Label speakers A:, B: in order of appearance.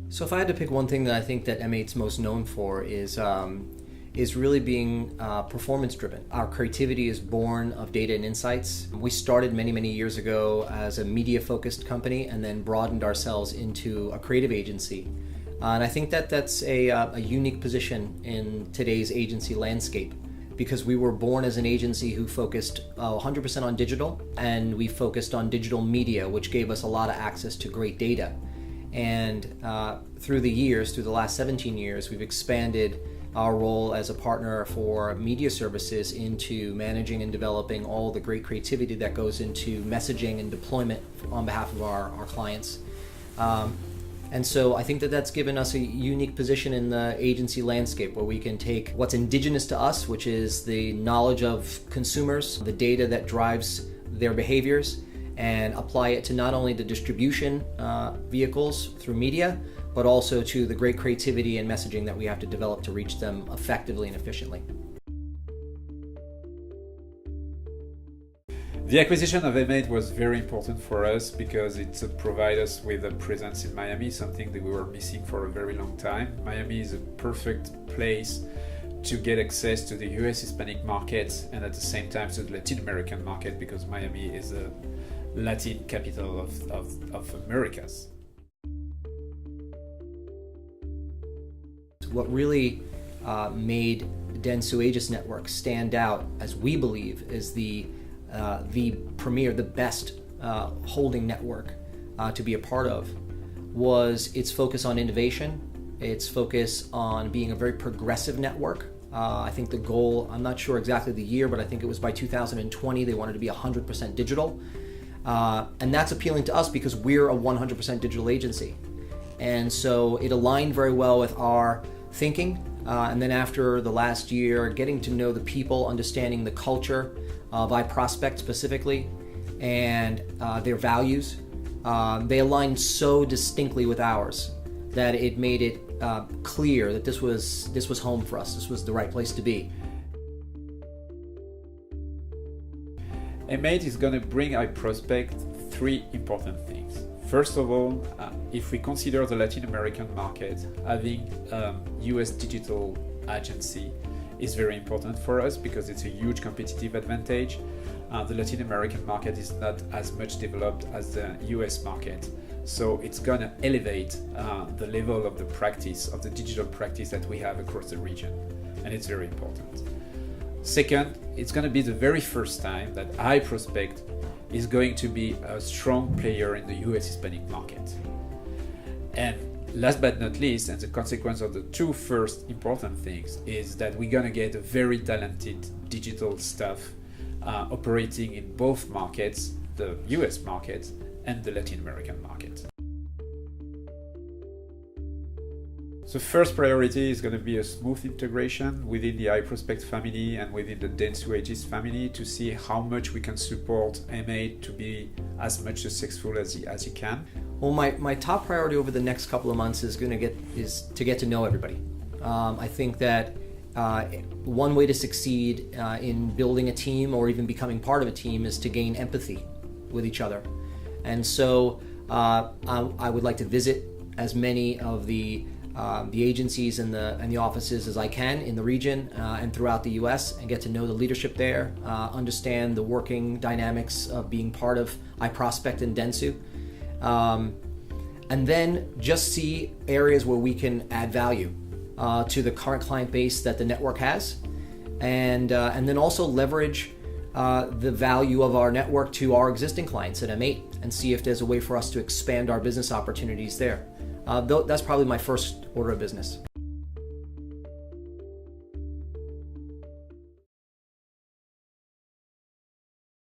A: So if I had to pick one thing that I think that M8's most known for is really being performance driven. Our creativity is born of data and insights. We started many years ago as a media focused company and then broadened ourselves into a creative agency. And I think that that's a unique position in today's agency landscape, because we were born as an agency who focused 100% on digital, and we focused on digital media, which gave us a lot of access to great data. And through the last 17 years, we've expanded our role as a partner for media services into managing and developing all the great creativity that goes into messaging and deployment on behalf of our clients. And so I think that that's given us a unique position in the agency landscape, where we can take what's indigenous to us, which is the knowledge of consumers, the data that drives their behaviors, and apply it to not only the distribution vehicles through media, but also to the great creativity and messaging that we have to develop to reach them effectively and efficiently.
B: The acquisition of Amnet was very important for us because it provided us with a presence in Miami, something that we were missing for a very long time. Miami is a perfect place to get access to the US Hispanic market and at the same time to the Latin American market, because Miami is a Latin capital of Americas.
A: What really made Dentsu Aegis Network stand out, as we believe, is the premier, the best holding network to be a part of, was its focus on innovation, its focus on being a very progressive network. I think the goal, I'm not sure exactly the year, but I think it was by 2020 they wanted to be 100% digital. And that's appealing to us because we're a 100% digital agency. And so it aligned very well with our thinking. And then after the last year, getting to know the people, understanding the culture of iProspect specifically, and their values, they aligned so distinctly with ours that it made it clear that this was home for us. This was the right place to be.
B: Amnet is going to bring iProspect three important things. First of all, if we consider the Latin American market, having US digital agency is very important for us because it's a huge competitive advantage. The Latin American market is not as much developed as the US market. So it's going to elevate the level of the practice, of the digital practice that we have across the region. And it's very important. Second, it's going to be the very first time that iProspect is going to be a strong player in the US Hispanic market. And last but not least, and the consequence of the two first important things, is that we're going to get a very talented digital staff operating in both markets, the US market and the Latin American market. The first priority is going to be a smooth integration within the iProspect family and within the Dentsu Aegis family to see how much we can support Amnet to be as much successful as he can.
A: Well, my top priority over the next couple of months is to get to know everybody. I think that one way to succeed in building a team or even becoming part of a team is to gain empathy with each other. And so I would like to visit as many of the agencies and the offices as I can in the region and throughout the US, and get to know the leadership there, understand the working dynamics of being part of iProspect and Dentsu, and then just see areas where we can add value to the current client base that the network has, and then also leverage the value of our network to our existing clients at M8 and see if there's a way for us to expand our business opportunities there. That's probably my first order of business.